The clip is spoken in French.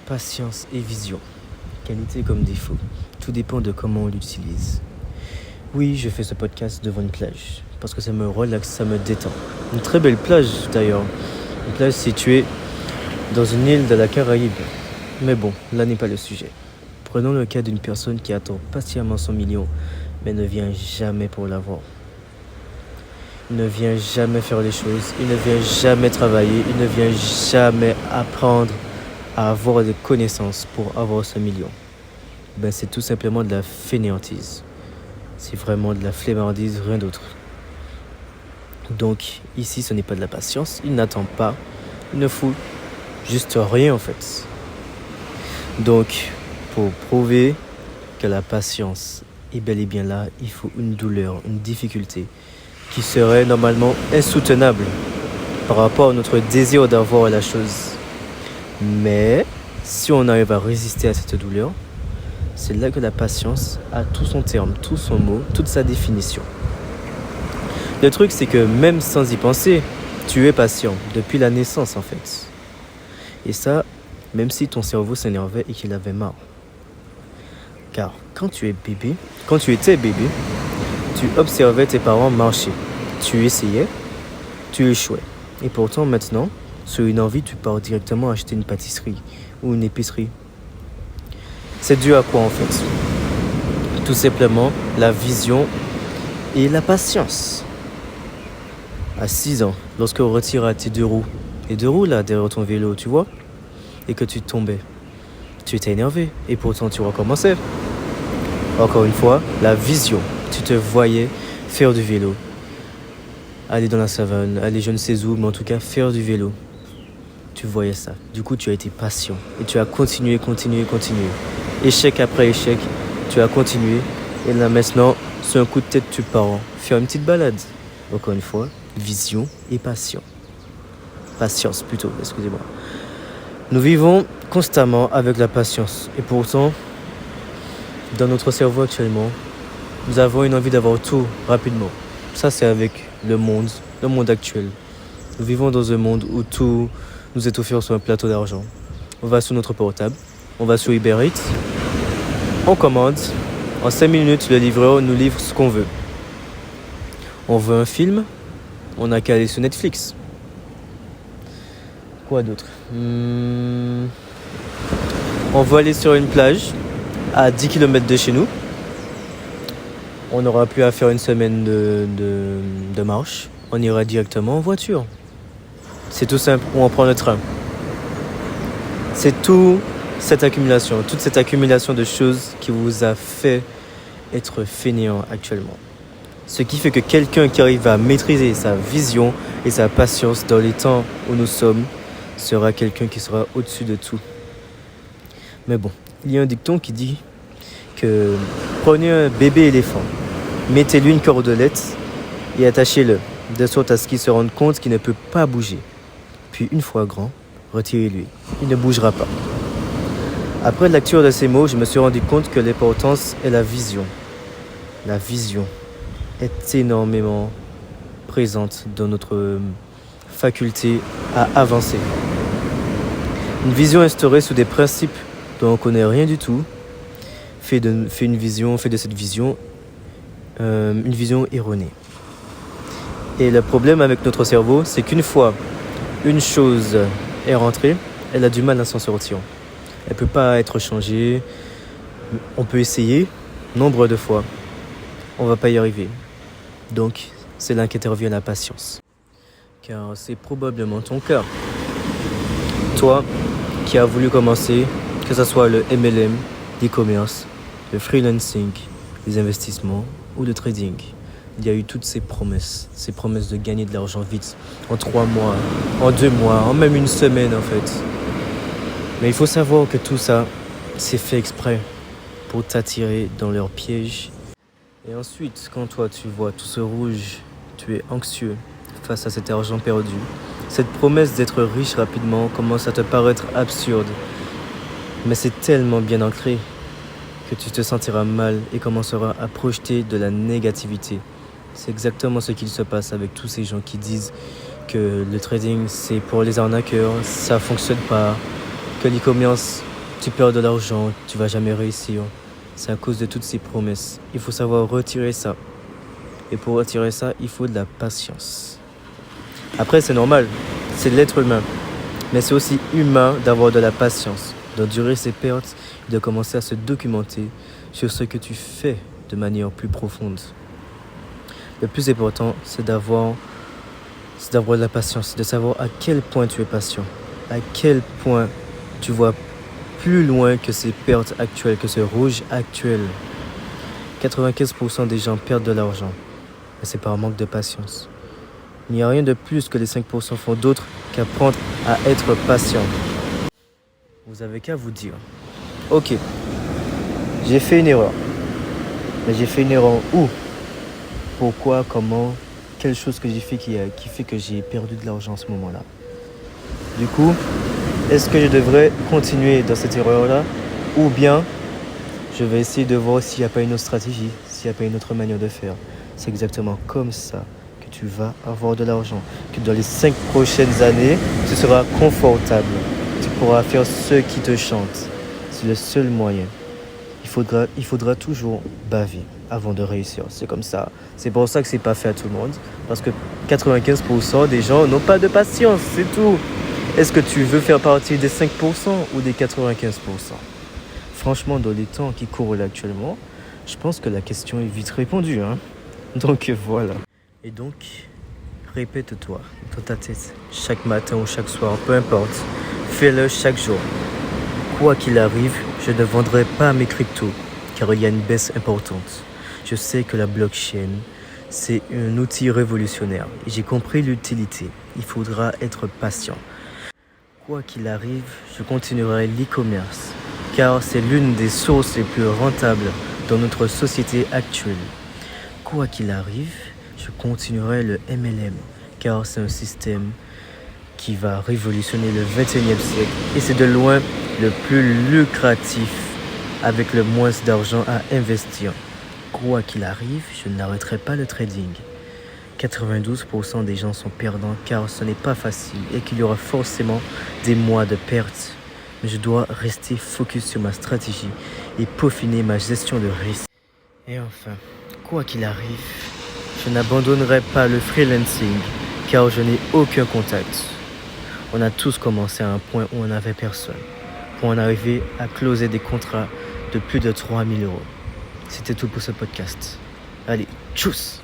patience et vision. Qualité comme défaut. Tout dépend de comment on l'utilise. Oui, je fais ce podcast devant une plage. Parce que ça me relaxe, ça me détend. Une très belle plage d'ailleurs. Une plage située dans une île de la Caraïbe. Mais bon, là n'est pas le sujet. Prenons le cas d'une personne qui attend patiemment son million, mais ne vient jamais pour l'avoir. Il ne vient jamais faire les choses, il ne vient jamais travailler, il ne vient jamais apprendre à avoir des connaissances pour avoir ce million. C'est tout simplement de la fainéantise. C'est vraiment de la flemmardise, rien d'autre. Donc ici, ce n'est pas de la patience, il n'attend pas, il ne fout juste rien en fait. Donc, pour prouver que la patience est bel et bien là, il faut une douleur, une difficulté qui serait normalement insoutenable par rapport à notre désir d'avoir la chose. Mais si on arrive à résister à cette douleur, c'est là que la patience a tout son terme, tout son mot, toute sa définition. Le truc, c'est que même sans y penser, tu es patient depuis la naissance en fait. Et ça, même si ton cerveau s'énervait et qu'il avait marre. Car quand tu étais bébé, tu observais tes parents marcher. Tu essayais, tu échouais. Et pourtant maintenant, sur une envie, tu pars directement acheter une pâtisserie ou une épicerie. C'est dû à quoi en fait? Tout simplement la vision et la patience. À 6 ans, lorsque on retira tes deux roues, les deux roues là derrière ton vélo, tu vois, et que tu tombais, tu étais énervé et pourtant tu recommençais. Encore une fois, la vision. Tu te voyais faire du vélo, aller dans la savane, aller je ne sais où, mais en tout cas faire du vélo. Tu voyais ça. Du coup, tu as été patient et tu as continué. Échec après échec, tu as continué. Et là maintenant, sur un coup de tête, tu pars faire une petite balade. Encore une fois, vision et passion. Patience plutôt, excusez-moi. Nous vivons constamment avec la patience. Et pourtant, dans notre cerveau actuellement, nous avons une envie d'avoir tout rapidement. Ça, c'est avec le monde actuel. Nous vivons dans un monde où tout nous est offert sur un plateau d'argent. On va sur notre portable, on va sur Uber Eats, on commande. En 5 minutes, le livreur nous livre ce qu'on veut. On veut un film, on n'a qu'à aller sur Netflix. Quoi d'autre? On veut aller sur une plage à 10 km de chez nous. On n'aura plus à faire une semaine de marche. On ira directement en voiture. C'est tout simple, ou on prend le train. C'est toute cette accumulation de choses qui vous a fait être fainéant actuellement. Ce qui fait que quelqu'un qui arrive à maîtriser sa vision et sa patience dans les temps où nous sommes sera quelqu'un qui sera au-dessus de tout. Mais bon, il y a un dicton qui dit que prenez un bébé éléphant, mettez-lui une cordelette et attachez-le, de sorte à ce qu'il se rende compte qu'il ne peut pas bouger. Puis une fois grand, retirez-lui, il ne bougera pas. Après la lecture de ces mots, je me suis rendu compte que l'importance est la vision. La vision est énormément présente dans notre faculté à avancer. Une vision instaurée sous des principes dont on ne connaît rien du tout fait de cette vision une vision erronée. Et le problème avec notre cerveau, c'est qu'une fois une chose est rentrée, elle a du mal à s'en sortir. Elle ne peut pas être changée. On peut essayer nombre de fois. On ne va pas y arriver. Donc, c'est là qu'intervient la patience. Car c'est probablement ton cas. Toi qui as voulu commencer, que ce soit le MLM, l'e-commerce, le freelancing, les investissements ou le trading. Il y a eu toutes ces promesses de gagner de l'argent vite, en 3 mois, en 2 mois, en même une semaine en fait. Mais il faut savoir que tout ça, c'est fait exprès pour t'attirer dans leur piège. Et ensuite, quand toi tu vois tout ce rouge, tu es anxieux face à cet argent perdu. Cette promesse d'être riche rapidement commence à te paraître absurde. Mais c'est tellement bien ancré que tu te sentiras mal et commenceras à projeter de la négativité. C'est exactement ce qu'il se passe avec tous ces gens qui disent que le trading c'est pour les arnaqueurs, ça fonctionne pas, que l'e-commerce tu perds de l'argent, tu vas jamais réussir. C'est à cause de toutes ces promesses. Il faut savoir retirer ça. Et pour retirer ça, il faut de la patience. Après, c'est normal, c'est l'être humain. Mais c'est aussi humain d'avoir de la patience, d'endurer ses pertes et de commencer à se documenter sur ce que tu fais de manière plus profonde. Le plus important, c'est d'avoir de la patience, de savoir à quel point tu es patient, à quel point tu vois plus loin que ces pertes actuelles, que ce rouge actuel. 95% des gens perdent de l'argent, mais c'est par manque de patience. Il n'y a rien de plus que les 5% font d'autre qu'apprendre à être patient. Vous avez qu'à vous dire, ok, j'ai fait une erreur. Mais j'ai fait une erreur où? Pourquoi? Comment? Quelle chose que j'ai fait qui fait que j'ai perdu de l'argent en ce moment-là? Du coup, est-ce que je devrais continuer dans cette erreur-là? Ou bien, je vais essayer de voir s'il n'y a pas une autre stratégie, s'il n'y a pas une autre manière de faire. C'est exactement comme ça que tu vas avoir de l'argent. Que dans les 5 prochaines années, tu seras confortable. Tu pourras faire ce qui te chante. C'est le seul moyen. Il faudra toujours baver avant de réussir. C'est comme ça. C'est pour ça que c'est pas fait à tout le monde. Parce que 95% des gens n'ont pas de patience. C'est tout. Est-ce que tu veux faire partie des 5% ou des 95%? Franchement, dans les temps qui courent là actuellement, je pense que la question est vite répondue. Donc voilà. Et donc, répète-toi dans ta tête, chaque matin ou chaque soir, peu importe. Fais-le chaque jour. Quoi qu'il arrive, je ne vendrai pas mes cryptos, car il y a une baisse importante. Je sais que la blockchain, c'est un outil révolutionnaire. Et j'ai compris l'utilité. Il faudra être patient. Quoi qu'il arrive, je continuerai l'e-commerce, car c'est l'une des sources les plus rentables dans notre société actuelle. Quoi qu'il arrive, je continuerai le MLM, car c'est un système qui va révolutionner le 21e siècle. Et c'est de loin le plus lucratif, avec le moins d'argent à investir. Quoi qu'il arrive, je n'arrêterai pas le trading. 92% des gens sont perdants car ce n'est pas facile et qu'il y aura forcément des mois de pertes. Mais je dois rester focus sur ma stratégie et peaufiner ma gestion de risque. Et enfin, quoi qu'il arrive, je n'abandonnerai pas le freelancing car je n'ai aucun contact. On a tous commencé à un point où on n'avait personne, pour en arriver à closer des contrats de plus de 3 000 euros. C'était tout pour ce podcast. Allez, tchuss!